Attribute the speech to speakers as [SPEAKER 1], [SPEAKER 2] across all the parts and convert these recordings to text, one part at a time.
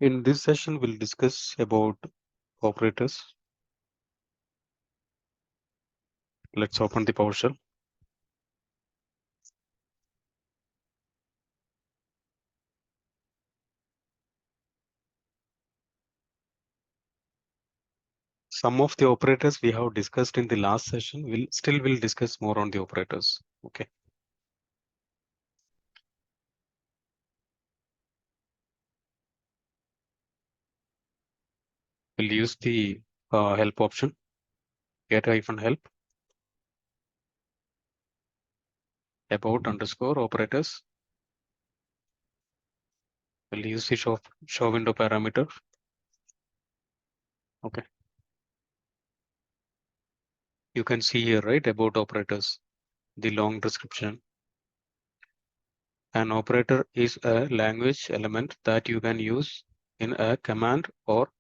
[SPEAKER 1] In this session, we'll discuss about operators. Let's open the PowerShell. Some of the operators we have discussed in the last session. We'll discuss more on the operators. Okay. We'll use the help option. Get-help about underscore operators. We'll use the show window parameter. Okay. You can see here, right, about operators, the long description. An operator is a language element that you can use in a command or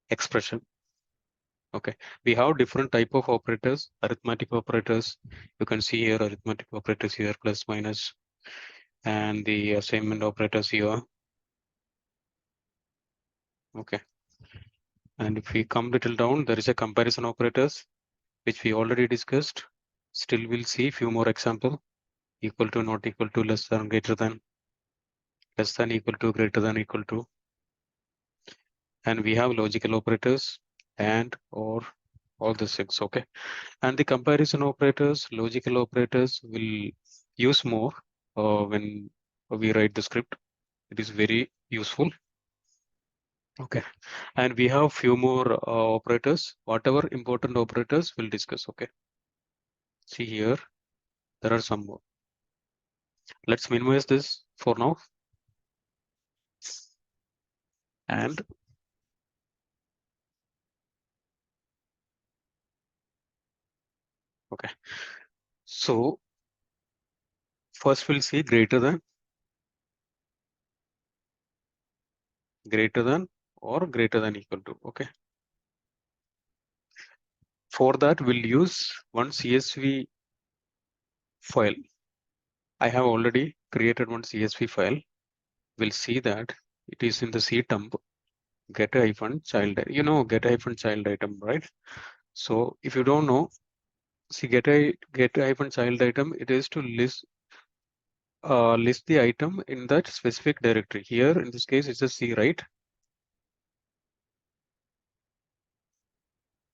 [SPEAKER 1] expression. Okay, we have different type of operators, arithmetic operators. You can see here arithmetic operators here, plus, minus, and the assignment operators here. Okay, and if we come little down, there is a comparison operators, which we already discussed. Still, we'll see few more example. Equal to, not equal to, less than, greater than, less than, equal to, greater than, equal to. And we have logical operators and or all the six. Okay, and the comparison operators, logical operators will use more when we write the script. It is very useful. Okay, and we have few more operators. Whatever important operators we'll discuss. Okay, see here there are some more. Let's minimize this for now. And okay, so first we'll see greater than or greater than equal to. Okay, for that we'll use one CSV file. I have already created one CSV file. We'll see that it is in the C temp get-child. You know get-child item, right? So if you don't know, see get-child item, it is to list the item in that specific directory. Here in this case it's a C, right?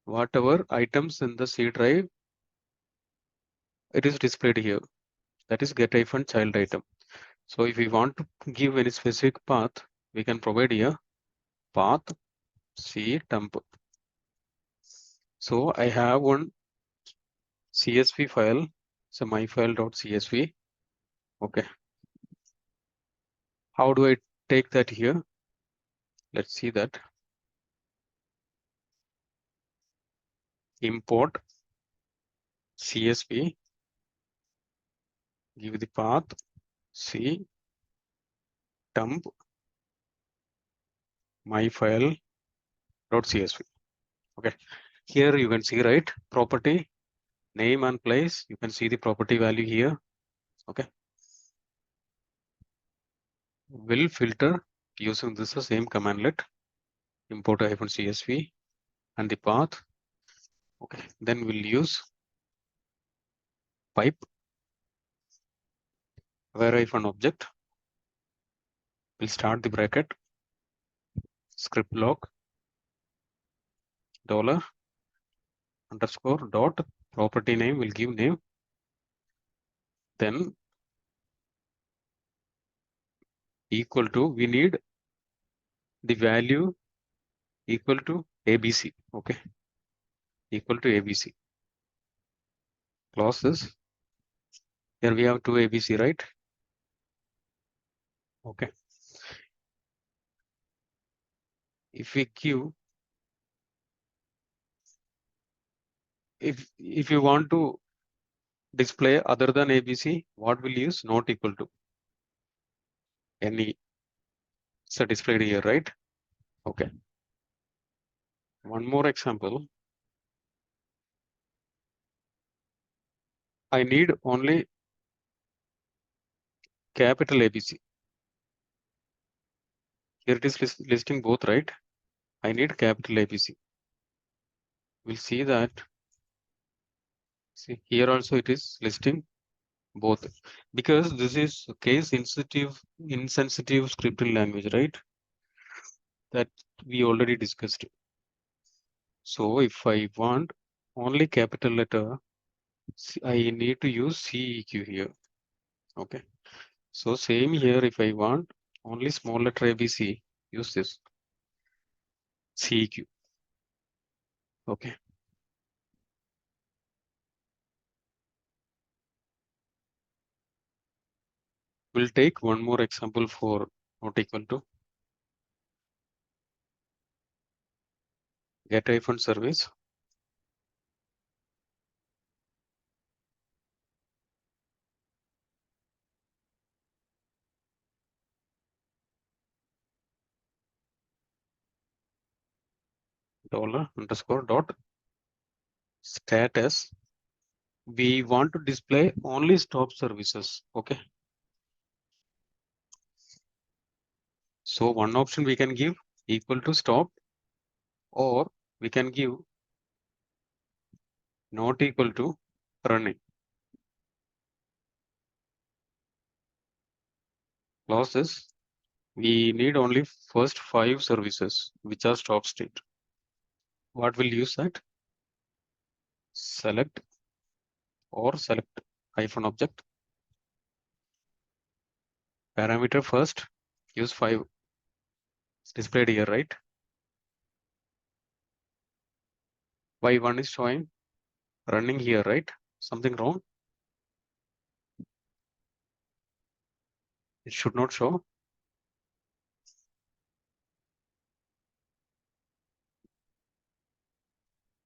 [SPEAKER 1] Whatever items in the C drive, it is displayed here. That is get-child item. So if we want to give any specific path, we can provide here path C temp. So I have one CSV file, so myfile.csv. Okay, how do I take that here? Let's see that. Import CSV, give the path C temp myfile.csv. Okay, here you can see, right, property name and place. You can see the property value here. Okay, will filter using this same commandlet import -csv and the path. Okay, then we'll use pipe where -object. We'll start the bracket script log $_ property name, will give name, then equal to, we need the value equal to ABC. Okay, equal to ABC. Close this. Here we have two ABC, right? Okay, if we give, if you want to display other than ABC, what will use? Not equal to any. So displayed here, right? Okay, one more example. I need only capital ABC. Here it is listing both, right? I need capital ABC. We'll see that. See, here also it is listing both, because this is case insensitive scripting language, right? That we already discussed. So if I want only capital letter, I need to use CEQ here. Okay. So same here, if I want only small letter ABC, use this CEQ. Okay. We'll take one more example for not equal to get iPhone service. Dollar underscore dot status. We want to display only stop services. Okay. So one option we can give equal to stop, or we can give not equal to running. Close this. We need only first 5 services which are stop state. What will use that? Select or select hyphen object. Parameter first, use 5. It's displayed here, right? Why 1 is showing running here, right? Something wrong? It should not show.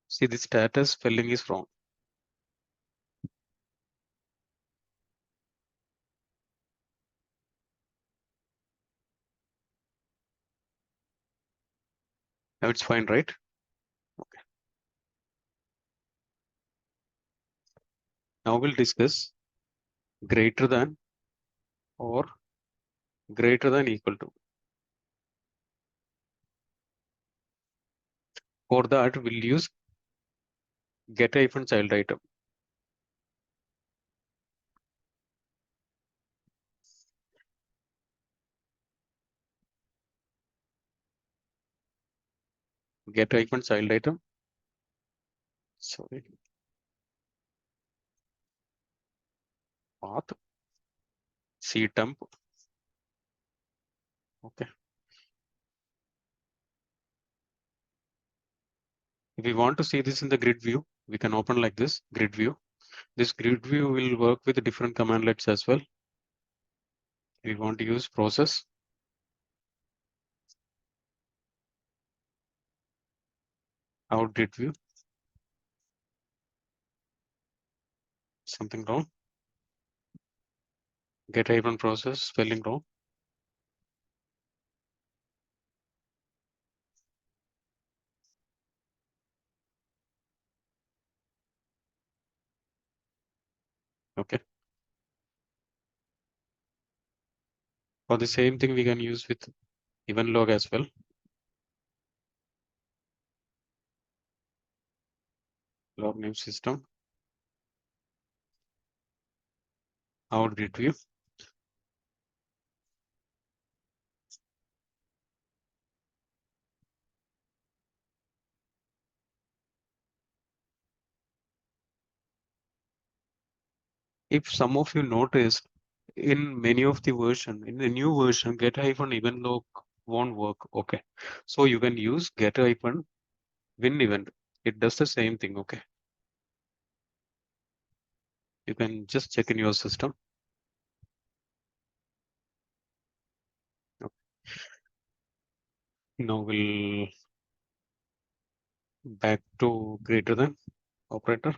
[SPEAKER 1] See, the status spelling is wrong. Now it's fine, right? Okay. Now we'll discuss greater than or greater than equal to. For that, we'll use get hyphen child item. Get hyphen child item. Sorry. Path. C temp. Okay. If we want to see this in the grid view, we can open like this grid view. This grid view will work with different commandlets as well. We want to use process. Out grid view. Something wrong. Get hyphen process, spelling wrong. Okay. For the same thing, we can use with even log as well. Log name system. Out grid view. If some of you noticed, in many of the version, in the new version, get hyphen even log won't work. Okay. So you can use get hyphen win event. It does the same thing. Okay. You can just check in your system. Okay. Now we'll back to greater than operator.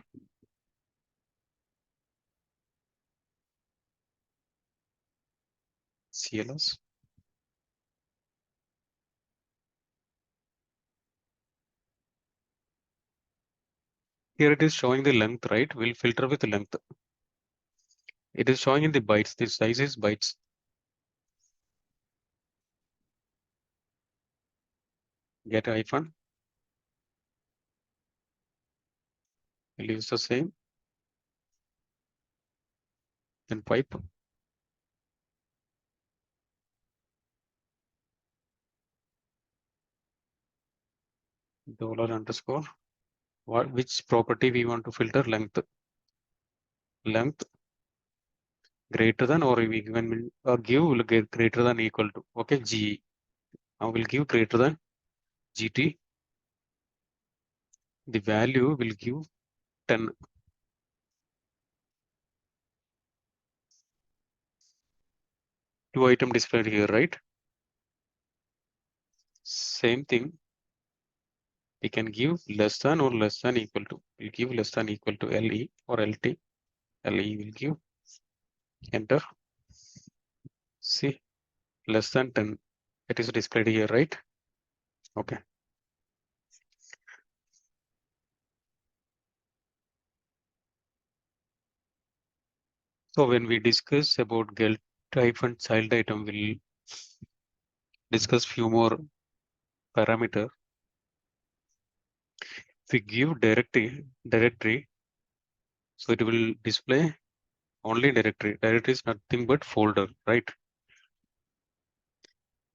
[SPEAKER 1] CLS. Here it is showing the length, right? We'll filter with length. It is showing in the bytes. The size is bytes. get hyphen, we'll use the same, then pipe, dollar underscore, which property we want to filter, length greater than, or we when give will get greater than equal to, okay, GE. Now we'll give greater than GT. The value will give 10. Two item displayed here, right? Same thing. We can give less than or less than equal to. We'll give less than equal to LE or LT. LE will give enter. See, less than 10. It is displayed here, right? Okay. So when we discuss about get type and child item, we'll discuss few more parameter. If we give directory, so it will display only directory. Directory is nothing but folder, right?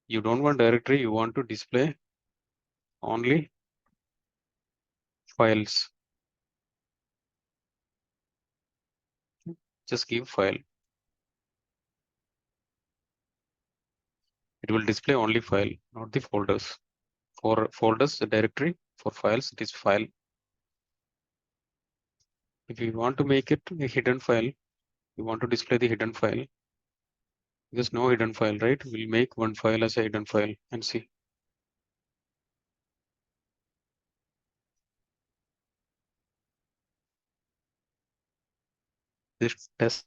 [SPEAKER 1] You don't want directory, you want to display only files. Just give file. It will display only file, not the folders. For folders, the directory. For files, it is file. If you want to make it a hidden file, you want to display the hidden file. There's no hidden file, right? We'll make one file as a hidden file and see. This test